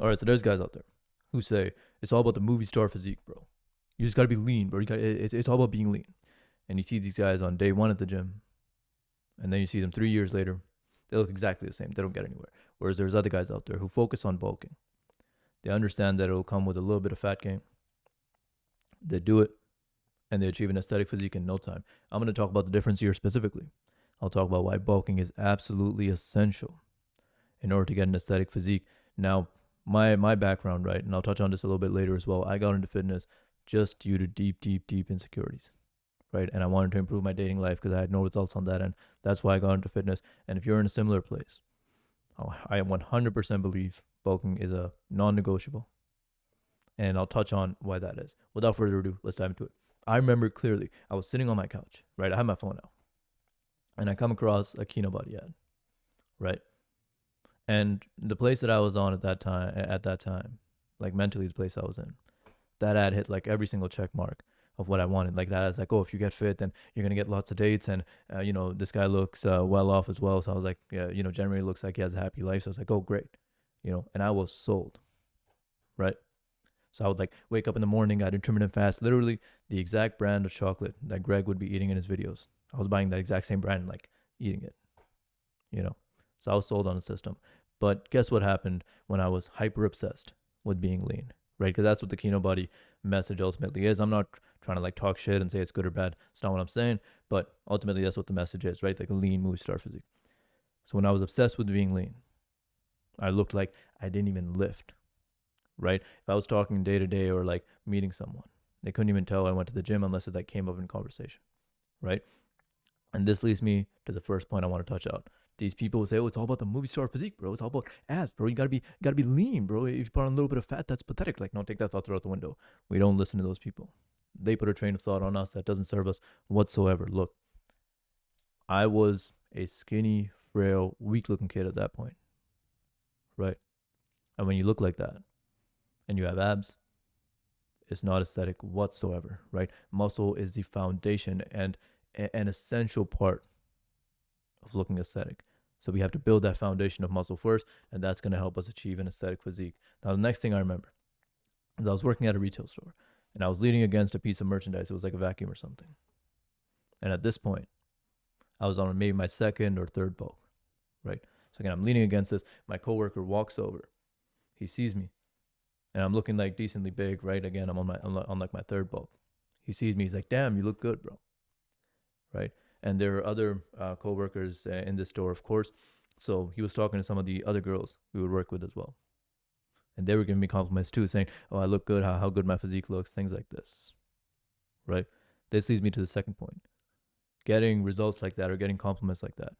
All right, so there's guys out there who say it's all about the movie star physique, bro. You just gotta be lean, bro. It's all about being lean. And you see these guys on day one at the gym, and then you see them 3 years later. They look exactly the same. They don't get anywhere. Whereas there's other guys out there who focus on bulking. They understand that it'll come with a little bit of fat gain. They do it, and they achieve an aesthetic physique in no time. I'm going to talk about the difference here specifically. I'll talk about why bulking is absolutely essential in order to get an aesthetic physique. Now, my background, right, and I'll touch on this a little bit later as well. I got into fitness just due to deep insecurities, right? And I wanted to improve my dating life because I had no results on that end. That's why I got into fitness. And if you're in a similar place, I 100% believe bulking is a non-negotiable. And I'll touch on why that is. Without further ado, let's dive into it. I remember clearly, I was sitting on my couch, right? I have my phone out. And I come across a Kino Body ad, right? And the place that I was on at that time, like mentally the place I was in, that ad hit like every single check mark of what I wanted. Like that, it's like, oh, if you get fit, then you're gonna get lots of dates, and this guy looks well off as well. So I was like, yeah, generally looks like he has a happy life. So I was like, oh, great, and I was sold, right? So I would like wake up in the morning, I'd intermittent fast, literally the exact brand of chocolate that Greg would be eating in his videos. I was buying that exact same brand, like eating it, So I was sold on the system. But guess what happened when I was hyper obsessed with being lean, right? Because that's what the Kino Body message ultimately is. I'm not trying to like talk shit and say it's good or bad. It's not what I'm saying. But ultimately, that's what the message is, right? Like a lean movie star physique. So when I was obsessed with being lean, I looked like I didn't even lift, right? If I was talking day to day or like meeting someone, they couldn't even tell I went to the gym unless it like came up in conversation, right? And this leads me to the first point I want to touch out. These people will say, "Oh, it's all about the movie star physique, bro. It's all about abs, bro. You gotta be lean, bro. If you put on a little bit of fat, that's pathetic." Like, no, take that thought out the window. We don't listen to those people. They put a train of thought on us that doesn't serve us whatsoever. Look, I was a skinny, frail, weak-looking kid at that point, right? And when you look like that, and you have abs, it's not aesthetic whatsoever, right? Muscle is the foundation and an essential part of looking aesthetic. So we have to build that foundation of muscle first, and that's going to help us achieve an aesthetic physique. Now, the next thing I remember is I was working at a retail store, and I was leaning against a piece of merchandise. It was like a vacuum or something. And at this point, I was on maybe my second or third bulk, right? So again, I'm leaning against this. My coworker walks over. He sees me, and I'm looking like decently big, right? Again, I'm on like my third bulk. He sees me. He's like, "Damn, you look good, bro." Right? And there are other co-workers in this store, of course. So he was talking to some of the other girls we would work with as well. And they were giving me compliments too, saying, "Oh, I look good, how good my physique looks," things like this, right? This leads me to the second point. Getting results like that or getting compliments like that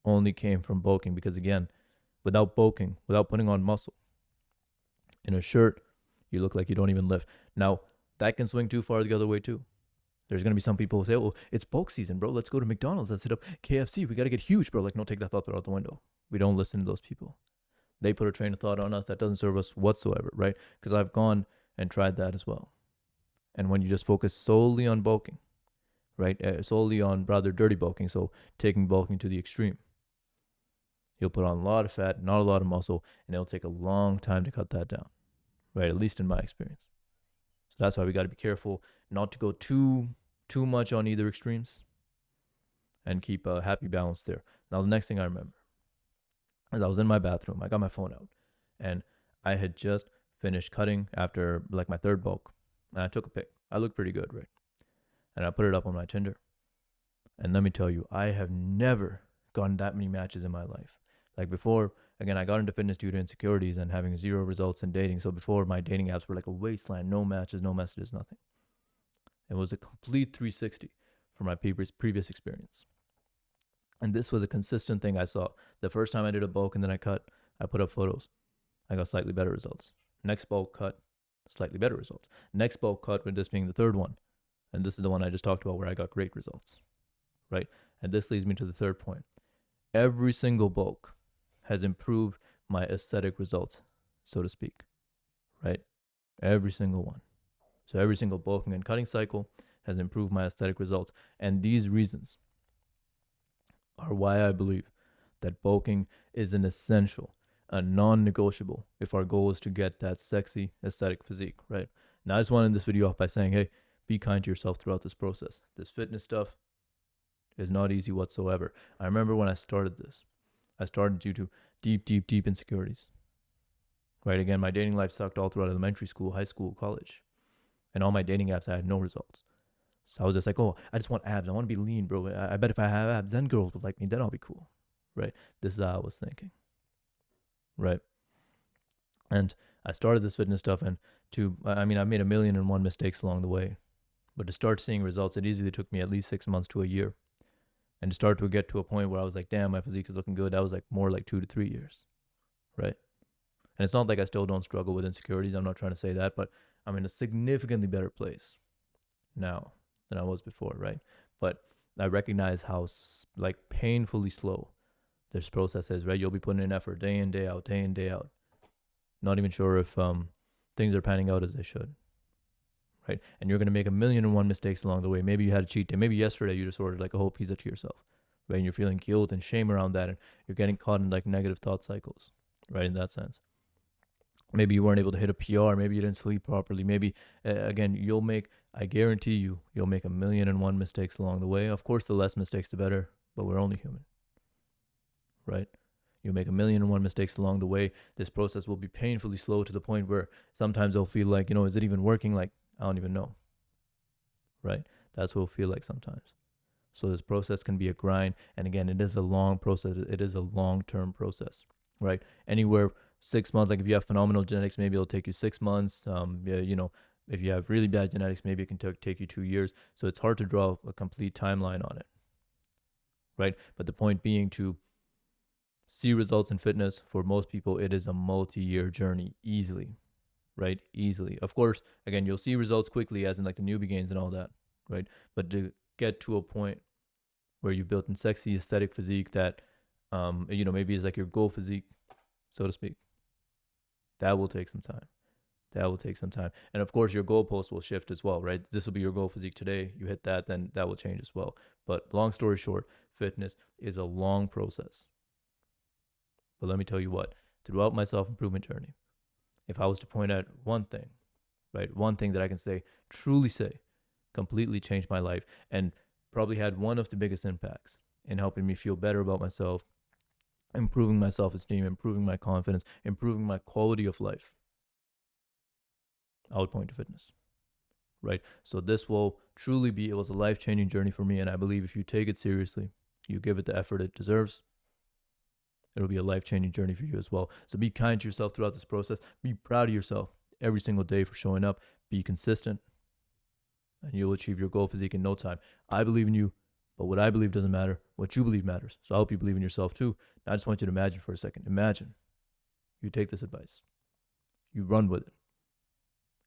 only came from bulking, because again, without bulking, without putting on muscle, in a shirt, you look like you don't even lift. Now, that can swing too far the other way too. There's going to be some people who say, "Oh, it's bulk season, bro. Let's go to McDonald's. Let's hit up KFC. We got to get huge, bro." Like, no, take that thought out the window. We don't listen to those people. They put a train of thought on us that doesn't serve us whatsoever, right? Because I've gone and tried that as well. And when you just focus solely on bulking, right? Solely on rather dirty bulking, so taking bulking to the extreme, you'll put on a lot of fat, not a lot of muscle, and it'll take a long time to cut that down, right? At least in my experience. So that's why we got to be careful not to go too much on either extremes and keep a happy balance there. Now, the next thing I remember is I was in my bathroom. I got my phone out, and I had just finished cutting after like my third bulk, and I took a pic. I looked pretty good, right? And I put it up on my Tinder. And let me tell you, I have never gotten that many matches in my life. Like before, again, I got into fitness due to insecurities and having zero results in dating. So before, my dating apps were like a wasteland, no matches, no messages, nothing. It was a complete 360 from my previous experience. And this was a consistent thing I saw. The first time I did a bulk and then I cut, I put up photos. I got slightly better results. Next bulk cut, slightly better results. Next bulk cut, with this being the third one. And this is the one I just talked about where I got great results, right? And this leads me to the third point. Every single bulk has improved my aesthetic results, so to speak, right? Every single one. So every single bulking and cutting cycle has improved my aesthetic results. And these reasons are why I believe that bulking is an essential a non-negotiable if our goal is to get that sexy aesthetic physique, right? Now I just want to end this video off by saying, hey, be kind to yourself throughout this process. This fitness stuff is not easy whatsoever. I remember when I started this, I started due to deep insecurities, right? Again, my dating life sucked all throughout elementary school, high school, college, and all my dating apps, I had no results. So I was just like, oh, I just want abs. I want to be lean, bro. I bet if I have abs, then girls would like me. Then I'll be cool, right? This is how I was thinking, right? And I started this fitness stuff, and I made 1,000,001 mistakes along the way. But to start seeing results, it easily took me at least 6 months to a year. And to start to get to a point where I was like, damn, my physique is looking good, that was like more like 2 to 3 years, right? And it's not like I still don't struggle with insecurities. I'm not trying to say that, but I'm in a significantly better place now than I was before, right? But I recognize how like painfully slow this process is, right? You'll be putting in effort day in, day out, day in, day out. Not even sure if things are panning out as they should, right? And you're going to make 1,000,001 mistakes along the way. Maybe you had a cheat day. Maybe yesterday you just ordered like a whole pizza to yourself, right? And you're feeling guilt and shame around that, and you're getting caught in like negative thought cycles, right? In that sense. Maybe you weren't able to hit a PR. Maybe you didn't sleep properly. Maybe, again, I guarantee you'll make 1,000,001 mistakes along the way. Of course, the less mistakes, the better, but we're only human, right? You'll make 1,000,001 mistakes along the way. This process will be painfully slow to the point where sometimes it'll feel like, is it even working? Like, I don't even know, right? That's what it'll feel like sometimes. So this process can be a grind. And again, it is a long process. It is a long-term process, right? Anywhere 6 months, like if you have phenomenal genetics, maybe it'll take you 6 months. If you have really bad genetics, maybe it can take you 2 years. So it's hard to draw a complete timeline on it, right? But the point being, to see results in fitness, for most people, it is a multi-year journey, easily, right? Easily. Of course, again, you'll see results quickly, as in like the newbie gains and all that, right? But to get to a point where you've built a sexy aesthetic physique that, maybe is like your goal physique, so to speak, that will take some time. And of course, your goalpost will shift as well, right? This will be your goal physique today. You hit that, then that will change as well. But long story short, fitness is a long process. But let me tell you what, throughout my self-improvement journey, if I was to point out one thing, right, one thing that I can truly say, completely changed my life and probably had one of the biggest impacts in helping me feel better about myself, improving my self-esteem, improving my confidence, improving my quality of life, I would point to fitness, right? So this will truly be, it was a life-changing journey for me. And I believe if you take it seriously, you give it the effort it deserves, it'll be a life-changing journey for you as well. So be kind to yourself throughout this process. Be proud of yourself every single day for showing up. Be consistent, and you'll achieve your goal physique in no time. I believe in you, but what I believe doesn't matter. What you believe matters. So I hope you believe in yourself too. Now I just want you to imagine for a second. Imagine you take this advice, you run with it,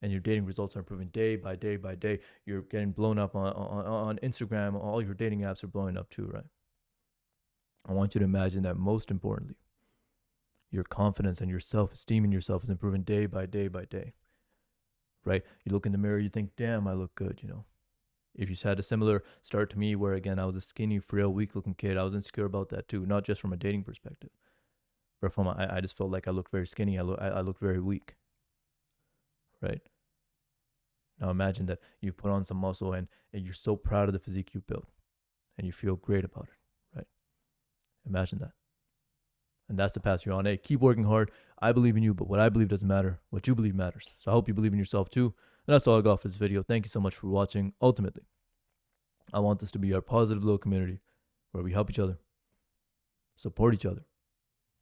and your dating results are improving day by day by day. You're getting blown up on Instagram. All your dating apps are blowing up too, right? I want you to imagine that, most importantly, your confidence and your self-esteem in yourself is improving day by day by day, right? You look in the mirror, you think, damn, I look good, If you had a similar start to me, where again, I was a skinny, frail, weak-looking kid, I was insecure about that too, not just from a dating perspective, but I just felt like I looked very skinny. I looked very weak, right? Now imagine that you put on some muscle and you're so proud of the physique you built and you feel great about it, right? Imagine that. And that's the path you're on. Hey, keep working hard. I believe in you, but what I believe doesn't matter. What you believe matters. So I hope you believe in yourself too. And that's all I got for this video. Thank you so much for watching. Ultimately, I want this to be our positive little community where we help each other, support each other,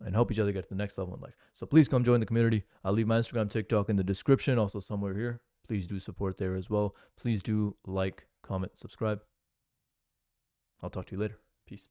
and help each other get to the next level in life. So please come join the community. I'll leave my Instagram, TikTok in the description, also somewhere here. Please do support there as well. Please do like, comment, subscribe. I'll talk to you later. Peace.